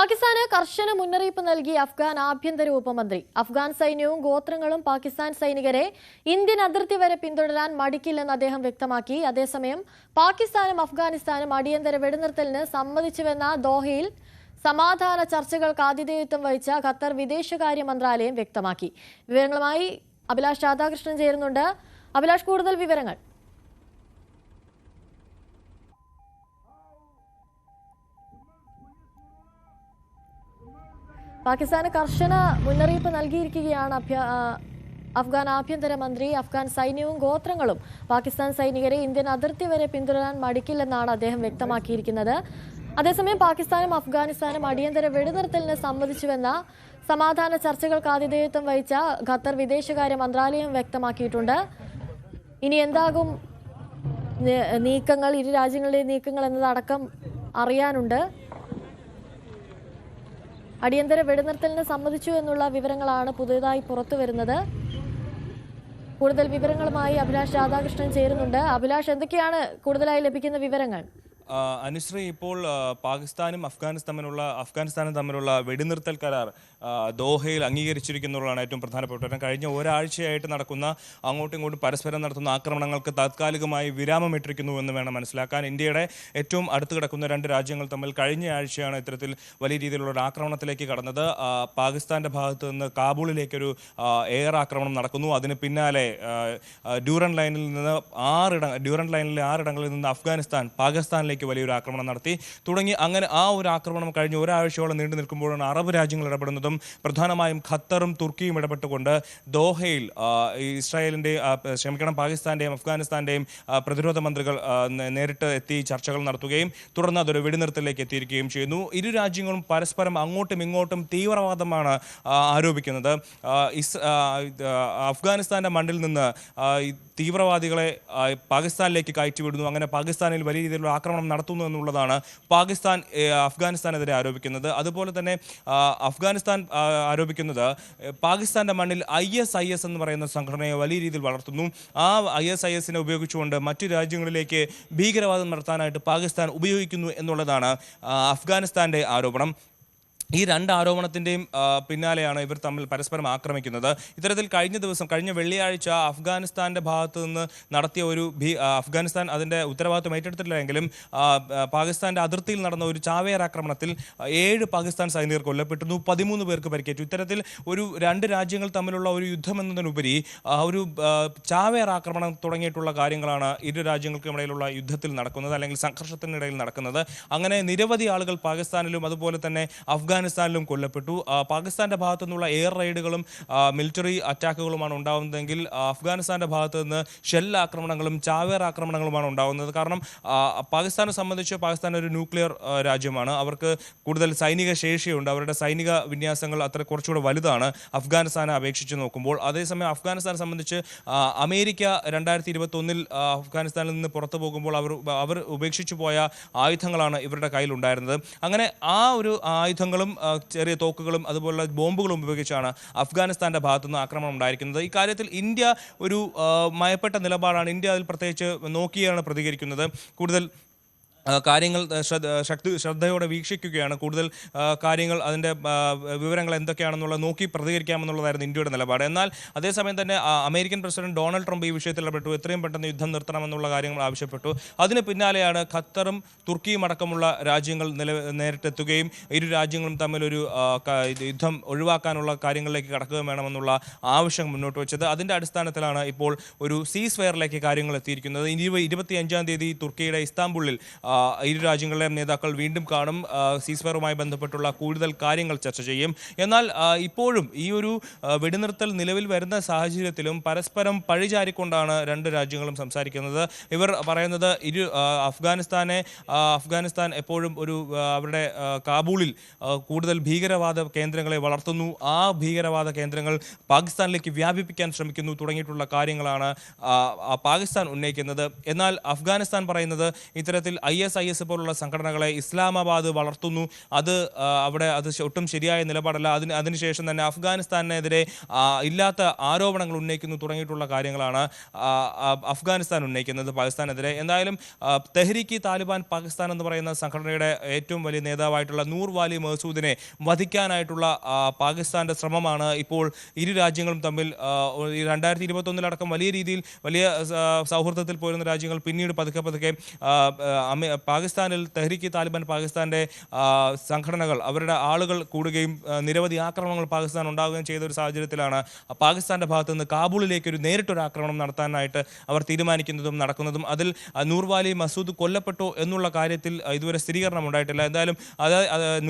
പാകിസ്ഥാന് കർശന മുന്നറിയിപ്പ് നൽകി അഫ്ഗാൻ ആഭ്യന്തര ഉപമന്ത്രി. അഫ്ഗാൻ സൈന്യവും ഗോത്രങ്ങളും പാകിസ്ഥാൻ സൈനികരെ ഇന്ത്യൻ അതിർത്തി വരെ പിന്തുടരാൻ മടിക്കില്ലെന്ന് അദ്ദേഹം വ്യക്തമാക്കി. അതേസമയം പാകിസ്ഥാനും അഫ്ഗാനിസ്ഥാനും അടിയന്തര വെടിനിർത്തലിന് സമ്മതിച്ചുവെന്ന ദോഹയിൽ സമാധാന ചർച്ചകൾക്ക് ആതിഥേയത്വം വഹിച്ച ഖത്തർ വിദേശകാര്യ മന്ത്രാലയം വ്യക്തമാക്കി. വിവരങ്ങളുമായി അഭിലാഷ് രാധാകൃഷ്ണൻ ചേരുന്നുണ്ട്. അഭിലാഷ്, കൂടുതൽ വിവരങ്ങൾ. പാകിസ്ഥാന് കർശന മുന്നറിയിപ്പ് നൽകിയിരിക്കുകയാണ് അഫ്ഗാൻ ആഭ്യന്തരമന്ത്രി. അഫ്ഗാൻ സൈന്യവും ഗോത്രങ്ങളും പാകിസ്ഥാൻ സൈനികരെ ഇന്ത്യൻ അതിർത്തി വരെ പിന്തുടരാൻ മടിക്കില്ലെന്നാണ് അദ്ദേഹം വ്യക്തമാക്കിയിരിക്കുന്നത്. അതേസമയം പാകിസ്ഥാനും അഫ്ഗാനിസ്ഥാനും അടിയന്തര വെടിനിർത്തലിന് സമ്മതിച്ചുവെന്ന സമാധാന ചർച്ചകൾക്ക് ആതിഥേയത്വം വഹിച്ച ഖത്തർ വിദേശകാര്യ മന്ത്രാലയം വ്യക്തമാക്കിയിട്ടുണ്ട്. ഇനി എന്താകും നീക്കങ്ങൾ, ഇരു രാജ്യങ്ങളുടെയും നീക്കങ്ങൾ എന്നതടക്കം അറിയാനുണ്ട്. അടിയന്തര വെടിനിർത്തലിന് സമ്മതിച്ചു എന്നുള്ള വിവരങ്ങളാണ് പുതിയതായി പുറത്തു വരുന്നത്. കൂടുതൽ വിവരങ്ങളുമായി അഭിലാഷ് രാധാകൃഷ്ണൻ ചേരുന്നുണ്ട്. അഭിലാഷ്, എന്തൊക്കെയാണ് കൂടുതലായി ലഭിക്കുന്ന വിവരങ്ങൾ? അനുശ്രീ, ഇപ്പോൾ പാകിസ്ഥാനും അഫ്ഗാനിസ്ഥാനും തമ്മിലുള്ള വെടിനിർത്തൽ കരാർ ദോഹയിൽ അംഗീകരിച്ചിരിക്കുന്നതാണ് ഏറ്റവും പ്രധാനപ്പെട്ട. കഴിഞ്ഞ ഒരാഴ്ചയായിട്ട് നടക്കുന്ന അങ്ങോട്ടും ഇങ്ങോട്ടും പരസ്പരം നടത്തുന്ന ആക്രമണങ്ങൾക്ക് താത്കാലികമായി വിരാമമിട്ടിരിക്കുന്നു എന്ന് വേണം മനസ്സിലാക്കാൻ. ഇന്ത്യയുടെ ഏറ്റവും അടുത്ത് കിടക്കുന്ന രണ്ട് രാജ്യങ്ങൾ തമ്മിൽ കഴിഞ്ഞ ആഴ്ചയാണ് ഇത്തരത്തിൽ വലിയ രീതിയിലുള്ള ഒരു ആക്രമണത്തിലേക്ക് കടന്നത്. പാകിസ്ഥാന്റെ ഭാഗത്ത് നിന്ന് കാബൂളിലേക്കൊരു എയർ ആക്രമണം നടക്കുന്നു. അതിന് പിന്നാലെ ഡ്യൂറൻ ലൈനിലെ 6 ഇടങ്ങളിൽ നിന്ന് അഫ്ഗാനിസ്ഥാൻ പാകിസ്ഥാനിലേക്ക് വലിയൊരു ആക്രമണം നടത്തി തുടങ്ങി. അങ്ങനെ ആ ഒരു ആക്രമണം കഴിഞ്ഞ് ഒരാഴ്ചയോളം നീണ്ടു നിൽക്കുമ്പോഴാണ് അറബ് രാജ്യങ്ങൾ ഇടപെടുന്നതും പ്രധാനമായും ഖത്തറും തുർക്കിയും ഇടപെട്ടുകൊണ്ട് ദോഹയിൽ പാകിസ്ഥാന്റെയും അഫ്ഗാനിസ്ഥാന്റെയും പ്രതിരോധ മന്ത്രികൾ നേരിട്ട് എത്തി ചർച്ചകൾ നടത്തുകയും തുടർന്ന് അതൊരു വെടിനിർത്തലിലേക്ക് എത്തിയിരിക്കുകയും ചെയ്യുന്നു. ഇരു രാജ്യങ്ങളും പരസ്പരം അങ്ങോട്ടും ഇങ്ങോട്ടും തീവ്രവാദമാണ് ആരോപിക്കുന്നത്. അഫ്ഗാനിസ്ഥാന്റെ മണ്ണിൽ നിന്ന് തീവ്രവാദികളെ പാകിസ്ഥാനിലേക്ക് കയറ്റിവിടുന്നു, അങ്ങനെ പാകിസ്ഥാനിൽ വലിയ രീതിയിലുള്ള ആക്രമണം നടത്തുന്നു എന്നുള്ളതാണ് അഫ്ഗാനിസ്ഥാനെതിരെ ആരോപിക്കുന്നത്. അതുപോലെ തന്നെ അഫ്ഗാനിസ്ഥാൻ ആരോപിക്കുന്നത് പാകിസ്ഥാന്റെ മണ്ണിൽ ISIS എന്ന് പറയുന്ന സംഘടനയെ വലിയ രീതിയിൽ വളർത്തുന്നു. ആ ISISനെ ഉപയോഗിച്ചുകൊണ്ട് മറ്റു രാജ്യങ്ങളിലേക്ക് ഭീകരവാദം നടത്താനായിട്ട് പാകിസ്ഥാൻ ഉപയോഗിക്കുന്നു എന്നുള്ളതാണ് അഫ്ഗാനിസ്ഥാന്റെ ആരോപണം. ഈ രണ്ട് ആരോപണത്തിൻ്റെയും പിന്നാലെയാണ് ഇവർ തമ്മിൽ പരസ്പരം ആക്രമിക്കുന്നത്. ഇത്തരത്തിൽ കഴിഞ്ഞ വെള്ളിയാഴ്ച അഫ്ഗാനിസ്ഥാന്റെ ഭാഗത്ത് നിന്ന് നടത്തിയ അഫ്ഗാനിസ്ഥാൻ അതിൻ്റെ ഉത്തരവാദിത്വം ഏറ്റെടുത്തിട്ടില്ലെങ്കിലും പാകിസ്ഥാന്റെ അതിർത്തിയിൽ നടന്ന ഒരു ചാവേർ ആക്രമണത്തിൽ 7 പാകിസ്ഥാൻ സൈനികർ കൊല്ലപ്പെട്ടിരുന്നു, 13 പേർക്ക് പരിക്കേറ്റു. ഇത്തരത്തിൽ ഒരു രണ്ട് രാജ്യങ്ങൾ തമ്മിലുള്ള ഒരു യുദ്ധം എന്നതിനുപരി ഒരു ചാവേർ ആക്രമണം തുടങ്ങിയിട്ടുള്ള കാര്യങ്ങളാണ് ഇരു രാജ്യങ്ങൾക്കും ഇടയിലുള്ള യുദ്ധത്തിൽ നടക്കുന്നത്, അല്ലെങ്കിൽ സംഘർഷത്തിനിടയിൽ നടക്കുന്നത്. അങ്ങനെ നിരവധി ആളുകൾ പാകിസ്ഥാനിലും അതുപോലെ തന്നെ അഫ്ഗാനിസ്ഥാനിലും കൊല്ലപ്പെട്ടു. പാകിസ്ഥാന്റെ ഭാഗത്തു നിന്നുള്ള എയർ റെയ്ഡുകളും മിലിറ്ററി അറ്റാക്കുകളുമാണ് ഉണ്ടാകുന്നതെങ്കിൽ അഫ്ഗാനിസ്ഥാന്റെ ഭാഗത്തു നിന്ന് ഷെൽ ആക്രമണങ്ങളും ചാവേർ ആക്രമണങ്ങളുമാണ് ഉണ്ടാകുന്നത്. കാരണം പാകിസ്ഥാനെ സംബന്ധിച്ച് പാകിസ്ഥാൻ ഒരു ന്യൂക്ലിയർ രാജ്യമാണ്. അവർക്ക് കൂടുതൽ സൈനിക ശേഷിയുണ്ട്. അവരുടെ സൈനിക വിന്യാസങ്ങൾ കുറച്ചുകൂടെ വലുതാണ് അഫ്ഗാനിസ്ഥാനെ അപേക്ഷിച്ച് നോക്കുമ്പോൾ. അതേസമയം അഫ്ഗാനിസ്ഥാനെ സംബന്ധിച്ച് അമേരിക്ക 2021 അഫ്ഗാനിസ്ഥാനിൽ നിന്ന് പുറത്തു പോകുമ്പോൾ അവർ ഉപേക്ഷിച്ചു പോയ ആയുധങ്ങളാണ് ഇവരുടെ കയ്യിലുണ്ടായിരുന്നത്. അങ്ങനെ ആ ഒരു ആയുധങ്ങളും ചെറിയ തോക്കുകളും അതുപോലെ ബോംബുകളും ഉപയോഗിച്ചാണ് അഫ്ഗാനിസ്ഥാന്റെ ഭാഗത്തുനിന്ന് ആക്രമണം ഉണ്ടായിരിക്കുന്നത്. ഇക്കാര്യത്തിൽ ഇന്ത്യ ഒരു മയപ്പെട്ട നിലപാടാണ്. ഇന്ത്യ അതിൽ പ്രത്യേകിച്ച് നോക്കിയാണ് പ്രതികരിക്കുന്നത്. കൂടുതൽ കാര്യങ്ങൾ ശ്രദ്ധയോടെ വീക്ഷിക്കുകയാണ്. കൂടുതൽ കാര്യങ്ങൾ, അതിൻ്റെ വിവരങ്ങൾ എന്തൊക്കെയാണെന്നുള്ളത് നോക്കി പ്രതികരിക്കാമെന്നുള്ളതായിരുന്നു ഇന്ത്യയുടെ നിലപാട്. എന്നാൽ അതേസമയം തന്നെ അമേരിക്കൻ പ്രസിഡന്റ് ഡൊണാൾഡ് ട്രംപ് ഈ വിഷയത്തിൽ ഇടപെട്ടു. എത്രയും പെട്ടെന്ന് യുദ്ധം നിർത്തണമെന്നുള്ള കാര്യങ്ങൾ ആവശ്യപ്പെട്ടു. അതിന് പിന്നാലെയാണ് ഖത്തറും തുർക്കിയും അടക്കമുള്ള രാജ്യങ്ങൾ നേരിട്ടെത്തുകയും ഇരു രാജ്യങ്ങളും തമ്മിലൊരു യുദ്ധം ഒഴിവാക്കാനുള്ള കാര്യങ്ങളിലേക്ക് കടക്കുകയും വേണമെന്നുള്ള ആവശ്യം മുന്നോട്ട് വെച്ചത്. അതിൻ്റെ അടിസ്ഥാനത്തിലാണ് ഇപ്പോൾ ഒരു സീസ് ഫയറിലേക്ക് കാര്യങ്ങൾ എത്തിയിരിക്കുന്നത്. 25-ാം തീയതി തുർക്കിയുടെ ഇസ്താംബുളിൽ ഇരു രാജ്യങ്ങളുടെയും നേതാക്കൾ വീണ്ടും കാണും. സീസ്ഫയറുമായി ബന്ധപ്പെട്ടുള്ള കൂടുതൽ കാര്യങ്ങൾ ചർച്ച ചെയ്യും. എന്നാൽ ഇപ്പോഴും ഈ ഒരു വെടിനിർത്തൽ നിലവിൽ വരുന്ന സാഹചര്യത്തിലും പരസ്പരം പഴിചാരിക്കൊണ്ടാണ് രണ്ട് രാജ്യങ്ങളും സംസാരിക്കുന്നത്. ഇവർ പറയുന്നത് അഫ്ഗാനിസ്ഥാൻ എപ്പോഴും അവരുടെ കാബൂളിൽ കൂടുതൽ ഭീകരവാദ കേന്ദ്രങ്ങളെ വളർത്തുന്നു, ആ ഭീകരവാദ കേന്ദ്രങ്ങൾ പാകിസ്ഥാനിലേക്ക് വ്യാപിപ്പിക്കാൻ ശ്രമിക്കുന്നു തുടങ്ങിയിട്ടുള്ള കാര്യങ്ങളാണ് പാകിസ്ഥാൻ ഉന്നയിക്കുന്നത്. എന്നാൽ അഫ്ഗാനിസ്ഥാൻ പറയുന്നത് ഇത്തരത്തിൽ ISIS പോലുള്ള സംഘടനകളെ ഇസ്ലാമാബാദ് വളർത്തുന്നു, അത് അവിടെ അത് ഒട്ടും ശരിയായ നിലപാടല്ല, അതിനുശേഷം തന്നെ അഫ്ഗാനിസ്ഥാനെതിരെ ഇല്ലാത്ത ആരോപണങ്ങൾ ഉന്നയിക്കുന്നു തുടങ്ങിയിട്ടുള്ള കാര്യങ്ങളാണ് അഫ്ഗാനിസ്ഥാൻ ഉന്നയിക്കുന്നത് പാകിസ്ഥാനെതിരെ. എന്തായാലും തെഹ്രീക്ക് താലിബാൻ പാകിസ്ഥാൻ എന്ന് പറയുന്ന സംഘടനയുടെ ഏറ്റവും വലിയ നേതാവായിട്ടുള്ള നൂർ വാലി മസൂദിനെ വധിക്കാനായിട്ടുള്ള പാകിസ്ഥാന്റെ ശ്രമമാണ് ഇപ്പോൾ ഇരു രാജ്യങ്ങളും തമ്മിൽ 2021 വലിയ രീതിയിൽ വലിയ സൗഹൃദത്തിൽ പോരുന്ന രാജ്യങ്ങൾ പിന്നീട് പതുക്കെ പാകിസ്ഥാനിൽ തെഹ്രീക്ക് താലിബാൻ പാകിസ്ഥാന്റെ സംഘടനകൾ അവരുടെ ആളുകൾ കൂടുകയും നിരവധി ആക്രമണങ്ങൾ പാകിസ്ഥാൻ ഉണ്ടാവുകയും ചെയ്ത ഒരു സാഹചര്യത്തിലാണ് പാകിസ്ഥാന്റെ ഭാഗത്ത് നിന്ന് കാബൂളിലേക്ക് നേരിട്ടൊരു ആക്രമണം നടത്താനായിട്ട് അവർ തീരുമാനിക്കുന്നതും നടക്കുന്നതും. അതിൽ നൂർവാലി മസൂദ് കൊല്ലപ്പെട്ടു എന്നുള്ള കാര്യത്തിൽ ഇതുവരെ സ്ഥിരീകരണം ഉണ്ടായിട്ടില്ല. എന്തായാലും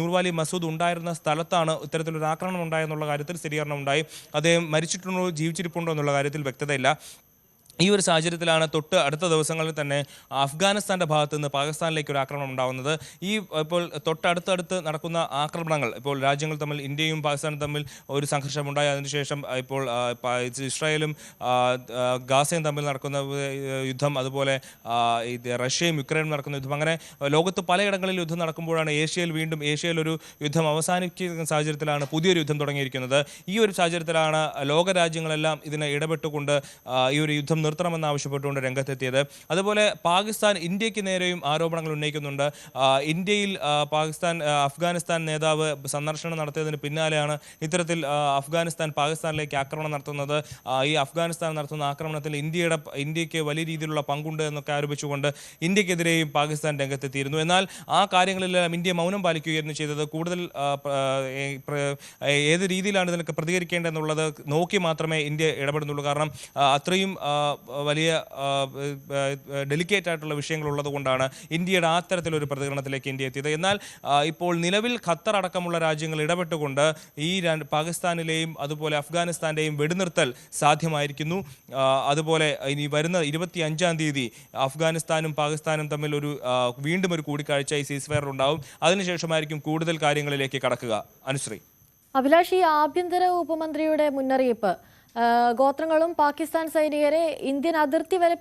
നൂർവാലി മസൂദ് ഉണ്ടായിരുന്ന സ്ഥലത്താണ് ഇത്തരത്തിലൊരു ആക്രമണം ഉണ്ടായെന്നുള്ള കാര്യത്തിൽ സ്ഥിരീകരണം ഉണ്ടായി. അദ്ദേഹം മരിച്ചിട്ടുണ്ടോ ജീവിച്ചിരിപ്പുണ്ടോ എന്നുള്ള കാര്യത്തിൽ വ്യക്തതയില്ല. ഈ ഒരു സാഹചര്യത്തിലാണ് തൊട്ട് അടുത്ത ദിവസങ്ങളിൽ തന്നെ അഫ്ഗാനിസ്ഥാന്റെ ഭാഗത്ത് നിന്ന് പാകിസ്ഥാനിലേക്ക് ഒരു ആക്രമണം ഉണ്ടാകുന്നത്. ഇപ്പോൾ തൊട്ടടുത്തടുത്ത് നടക്കുന്ന ആക്രമണങ്ങൾ, ഇപ്പോൾ രാജ്യങ്ങൾ തമ്മിൽ ഇന്ത്യയും പാകിസ്ഥാനും തമ്മിൽ ഒരു സംഘർഷമുണ്ടായി. അതിനുശേഷം ഇപ്പോൾ ഇസ്രായേലും ഗാസയും തമ്മിൽ നടക്കുന്ന യുദ്ധം, അതുപോലെ റഷ്യയും യുക്രൈനും നടക്കുന്ന യുദ്ധം, അങ്ങനെ ലോകത്ത് പലയിടങ്ങളിൽ യുദ്ധം നടക്കുമ്പോഴാണ് ഏഷ്യയിൽ ഒരു യുദ്ധം അവസാനിക്കുന്ന സാഹചര്യത്തിലാണ് പുതിയൊരു യുദ്ധം തുടങ്ങിയിരിക്കുന്നത്. ഈ ഒരു സാഹചര്യത്തിലാണ് ലോകരാജ്യങ്ങളെല്ലാം ഇതിനെ ഇടപെട്ടുകൊണ്ട് ഈ ഒരു യുദ്ധം നിർത്തണമെന്ന് ആവശ്യപ്പെട്ടുകൊണ്ട് രംഗത്തെത്തിയത്. അതുപോലെ പാകിസ്ഥാൻ ഇന്ത്യക്ക് നേരെയും ആരോപണങ്ങൾ ഉന്നയിക്കുന്നുണ്ട്. ഇന്ത്യയിൽ അഫ്ഗാനിസ്ഥാൻ നേതാവ് സന്ദർശനം നടത്തിയതിന് പിന്നാലെയാണ് ഇത്തരത്തിൽ അഫ്ഗാനിസ്ഥാൻ പാകിസ്ഥാനിലേക്ക് ആക്രമണം നടത്തുന്നത്. ഈ അഫ്ഗാനിസ്ഥാൻ നടത്തുന്ന ആക്രമണത്തിൽ ഇന്ത്യക്ക് വലിയ രീതിയിലുള്ള പങ്കുണ്ട് എന്നൊക്കെ ആരോപിച്ചുകൊണ്ട് ഇന്ത്യക്കെതിരെയും പാകിസ്ഥാൻ രംഗത്തെത്തിയിരുന്നു. എന്നാൽ ആ കാര്യങ്ങളിലെല്ലാം ഇന്ത്യ മൗനം പാലിക്കുകയായിരുന്നു ചെയ്തത്. കൂടുതൽ ഏത് രീതിയിലാണ് ഇതിനൊക്കെ പ്രതികരിക്കേണ്ടതെന്നുള്ളത് നോക്കി മാത്രമേ ഇന്ത്യ ഇടപെടുന്നുള്ളൂ. കാരണം അത്രയും വലിയ ഡെലിക്കേറ്റ് ആയിട്ടുള്ള വിഷയങ്ങളുള്ളത് കൊണ്ടാണ് ഇന്ത്യയുടെ അത്തരത്തിലൊരു പ്രതികരണത്തിലേക്ക് ഇന്ത്യ എത്തിയത്. എന്നാൽ ഇപ്പോൾ നിലവിൽ ഖത്തർ അടക്കമുള്ള രാജ്യങ്ങൾ ഇടപെട്ടുകൊണ്ട് ഈ പാകിസ്ഥാനിലെയും അതുപോലെ അഫ്ഗാനിസ്ഥാന്റെയും വെടിനിർത്തൽ സാധ്യമായിരിക്കുന്നു. അതുപോലെ ഇനി വരുന്ന 25-ാം തീയതി അഫ്ഗാനിസ്ഥാനും പാകിസ്ഥാനും തമ്മിൽ വീണ്ടും ഒരു കൂടിക്കാഴ്ച ഈ സീസ്ഫയർ ഉണ്ടാവും. അതിനുശേഷമായിരിക്കും കൂടുതൽ കാര്യങ്ങളിലേക്ക് കടക്കുക. അനുശ്രീ. അഭിലാഷ്, ഈ ആഭ്യന്തര ഉപമന്ത്രിയുടെ മുന്നറിയിപ്പ് ഗോത്രങ്ങളും പാകിസ്ഥാൻ സൈനികരെ ഇന്ത്യൻ അതിർത്തി വരെ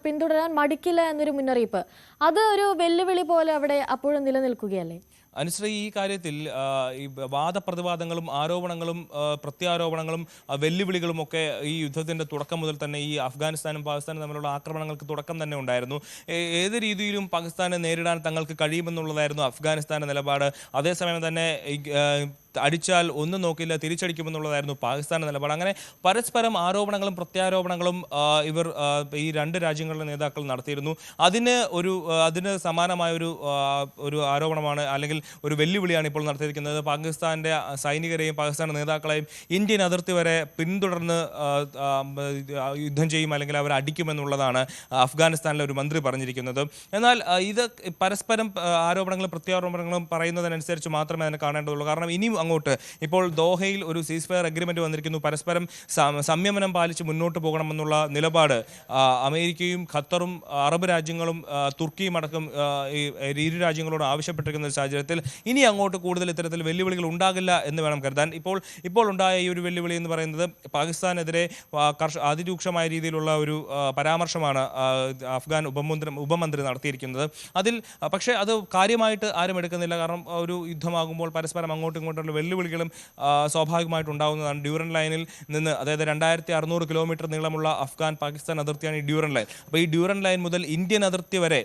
പിന്തുടരാൻ മടിക്കില്ല എന്നൊരു മുന്നറിയിപ്പ്, അത് ഒരു വെല്ലുവിളി പോലെ അവിടെ അപ്പോഴും നിലനിൽക്കുകയല്ലേ? അനുശ്രീ, ഈ കാര്യത്തിൽ ഈ വാദപ്രതിവാദങ്ങളും ആരോപണങ്ങളും പ്രത്യാരോപണങ്ങളും വെല്ലുവിളികളും ഒക്കെ ഈ യുദ്ധത്തിന്റെ തുടക്കം മുതൽ തന്നെ ഈ അഫ്ഗാനിസ്ഥാനും പാകിസ്ഥാനും തമ്മിലുള്ള ആക്രമണങ്ങൾക്ക് തുടക്കം തന്നെ ഉണ്ടായിരുന്നു. ഏത് രീതിയിലും പാകിസ്ഥാനെ നേരിടാൻ തങ്ങൾക്ക് കഴിയുമെന്നുള്ളതായിരുന്നു അഫ്ഗാനിസ്ഥാന്റെ നിലപാട്. അതേസമയം തന്നെ അടിച്ചാൽ ഒന്നും നോക്കില്ല, തിരിച്ചടിക്കുമെന്നുള്ളതായിരുന്നു പാകിസ്ഥാന്റെ നിലപാട്. അങ്ങനെ പരസ്പരം ആരോപണങ്ങളും പ്രത്യാരോപണങ്ങളും ഇവർ ഈ രണ്ട് രാജ്യങ്ങളുടെ നേതാക്കൾ നടത്തിയിരുന്നു. അതിന് സമാനമായ ഒരു ആരോപണമാണ് അല്ലെങ്കിൽ ഒരു വെല്ലുവിളിയാണ് ഇപ്പോൾ നടത്തിയിരിക്കുന്നത്. പാകിസ്ഥാന്റെ സൈനികരെയും പാകിസ്ഥാന്റെ നേതാക്കളെയും ഇന്ത്യൻ അതിർത്തി വരെ പിന്തുടർന്ന് യുദ്ധം ചെയ്യും അല്ലെങ്കിൽ അവർ അടിക്കുമെന്നുള്ളതാണ് അഫ്ഗാനിസ്ഥാനിലെ ഒരു മന്ത്രി പറഞ്ഞിരിക്കുന്നത്. എന്നാൽ ഇത് പരസ്പരം ആരോപണങ്ങളും പ്രത്യാരോപണങ്ങളും പറയുന്നതിനനുസരിച്ച് മാത്രമേ അതിനെ കാണേണ്ടതുള്ളൂ. കാരണം ഇനിയും അങ്ങോട്ട് ഇപ്പോൾ ദോഹയിൽ ഒരു സീസ്ഫയർ അഗ്രിമെന്റ് വന്നിരിക്കുന്നു. പരസ്പരം സംയമനം പാലിച്ച് മുന്നോട്ട് പോകണമെന്നുള്ള നിലപാട് അമേരിക്കയും ഖത്തറും അറബ് രാജ്യങ്ങളും തുർക്കിയും അടക്കം ഇരു രാജ്യങ്ങളോട് ആവശ്യപ്പെട്ടിരിക്കുന്ന ഒരു സാഹചര്യത്തിൽ ഇനി അങ്ങോട്ട് കൂടുതൽ ഇത്തരത്തിൽ വെല്ലുവിളികൾ ഉണ്ടാകില്ല എന്ന് വേണം കരുതാൻ. ഇപ്പോൾ ഉണ്ടായ ഈ ഒരു വെല്ലുവിളി എന്ന് പറയുന്നത് പാകിസ്ഥാനെതിരെ അതിരൂക്ഷമായ രീതിയിലുള്ള ഒരു പരാമർശമാണ് അഫ്ഗാൻ ഉപമന്ത്രി നടത്തിയിരിക്കുന്നത്. പക്ഷേ അത് കാര്യമായിട്ട് ആരും എടുക്കുന്നില്ല. കാരണം ഒരു യുദ്ധമാകുമ്പോൾ പരസ്പരം അങ്ങോട്ടും ഇങ്ങോട്ടുള്ള വെല്ലുവിളികളും സ്വാഭാവികമായിട്ടുണ്ടാകുന്നതാണ്. ഡ്യൂറൻ ലൈനിൽ നിന്ന്, അതായത് 2600 കിലോമീറ്റർ നീളമുള്ള അഫ്ഗാൻ പാകിസ്ഥാൻ അതിർത്തിയാണ് ഈ ഡ്യൂറൻ ലൈൻ. അപ്പോൾ ഈ ഡ്യൂറൻ ലൈൻ മുതൽ ഇന്ത്യൻ അതിർത്തി വരെ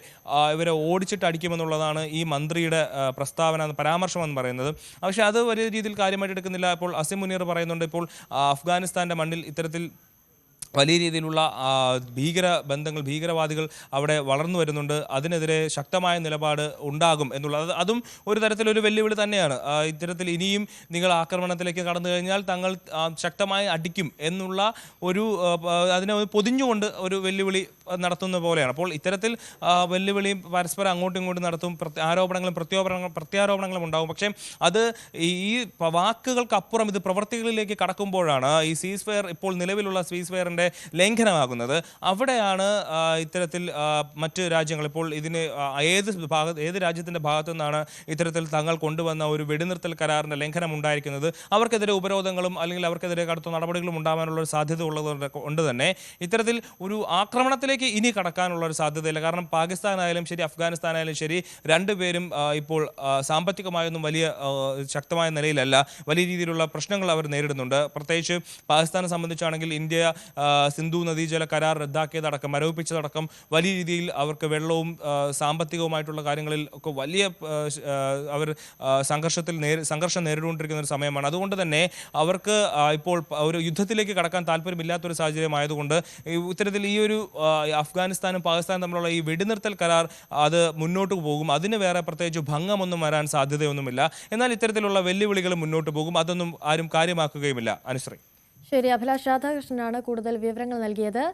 ഇവരെ ഓടിച്ചിട്ട് അടിക്കുമെന്നുള്ളതാണ് ഈ മന്ത്രിയുടെ പ്രസ്താവന, പരാമർശം എന്ന് പറയുന്നത്. പക്ഷേ അത് വലിയ രീതിയിൽ കാര്യമായിട്ട് എടുക്കുന്നില്ല. ഇപ്പോൾ അസിം മുനീർ പറയുന്നുണ്ട്, ഇപ്പോൾ അഫ്ഗാനിസ്ഥാന്റെ മണ്ണിൽ ഇത്തരത്തിൽ വലിയ രീതിയിലുള്ള ഭീകരവാദികൾ അവിടെ വളർന്നു വരുന്നുണ്ട്, അതിനെതിരെ ശക്തമായ നിലപാട് ഉണ്ടാകും എന്നുള്ളത് അതും ഒരു തരത്തിലൊരു വെല്ലുവിളി തന്നെയാണ്. ഇത്തരത്തിൽ ഇനിയും നിങ്ങൾ ആക്രമണത്തിലേക്ക് കടന്നു കഴിഞ്ഞാൽ തങ്ങൾ ശക്തമായി അടിക്കും എന്നുള്ള അതിനെ പൊതിഞ്ഞുകൊണ്ട് ഒരു വെല്ലുവിളി നടത്തുന്ന പോലെയാണ്. അപ്പോൾ ഇത്തരത്തിൽ വെല്ലുവിളിയും പരസ്പരം അങ്ങോട്ടും ഇങ്ങോട്ടും നടത്തും, ആരോപണങ്ങളും പ്രത്യാരോപണങ്ങളും ഉണ്ടാകും. പക്ഷേ അത് ഈ വാക്കുകൾക്കപ്പുറം ഇത് പ്രവൃത്തികളിലേക്ക് കടക്കുമ്പോഴാണ് ഈ സീസ് ഫയർ, ഇപ്പോൾ നിലവിലുള്ള സീസ് ഫയറിൻ്റെ കരാറിൻ്റെ ലംഘനമാകുന്നത്. അവിടെയാണ് ഇത്തരത്തിൽ മറ്റ് രാജ്യങ്ങൾ ഇപ്പോൾ ഇതിന് ഏത് രാജ്യത്തിൻ്റെ ഭാഗത്തു നിന്നാണ് ഇത്തരത്തിൽ തങ്ങൾ കൊണ്ടുവന്ന ഒരു വെടിനിർത്തൽ കരാറിൻ്റെ ലംഘനം ഉണ്ടായിരിക്കുന്നത്, അവർക്കെതിരെ ഉപരോധങ്ങളും അല്ലെങ്കിൽ അവർക്കെതിരെ കടുത്ത നടപടികളും ഉണ്ടാകാനുള്ള ഒരു സാധ്യത കൊണ്ട് തന്നെ ഇത്തരത്തിൽ ഒരു ആക്രമണത്തിലേക്ക് ഇനി കടക്കാനുള്ള ഒരു സാധ്യതയില്ല. കാരണം പാകിസ്ഥാനായാലും ശരി അഫ്ഗാനിസ്ഥാനായാലും ശരി രണ്ടുപേരും ഇപ്പോൾ സാമ്പത്തികമായൊന്നും വലിയ ശക്തമായ നിലയിലല്ല. വലിയ രീതിയിലുള്ള പ്രശ്നങ്ങൾ അവർ നേരിടുന്നുണ്ട്. പ്രത്യേകിച്ച് പാകിസ്ഥാനെ സംബന്ധിച്ചാണെങ്കിൽ ഇന്ത്യ സിന്ധു നദീജല കരാർ റദ്ദാക്കിയതടക്കം മരവിപ്പിച്ചതടക്കം വലിയ രീതിയിൽ അവർക്ക് വെള്ളവും സാമ്പത്തികവുമായിട്ടുള്ള കാര്യങ്ങളിൽ ഒക്കെ വലിയ അവർ സംഘർഷം നേരിട്ടുകൊണ്ടിരിക്കുന്ന ഒരു സമയമാണ്. അതുകൊണ്ട് തന്നെ അവർക്ക് ഇപ്പോൾ ഒരു യുദ്ധത്തിലേക്ക് കടക്കാൻ താല്പര്യമില്ലാത്തൊരു സാഹചര്യമായതുകൊണ്ട് ഇത്തരത്തിൽ ഈ ഒരു അഫ്ഗാനിസ്ഥാനും പാകിസ്ഥാനും തമ്മിലുള്ള ഈ വെടിനിർത്തൽ കരാർ അത് മുന്നോട്ട് പോകും. അതിന് വേറെ പ്രത്യേകിച്ച് ഭംഗമൊന്നും വരാൻ സാധ്യതയൊന്നുമില്ല. എന്നാൽ ഇത്തരത്തിലുള്ള വെല്ലുവിളികൾ മുന്നോട്ട് പോകും. അതൊന്നും ആരും കാര്യമാക്കുകയുമില്ല. അനുശ്രീ. ശരി, അഭിലാഷ് രാധാകൃഷ്ണനാണ് കൂടുതൽ വിവരങ്ങൾ നൽകിയത്.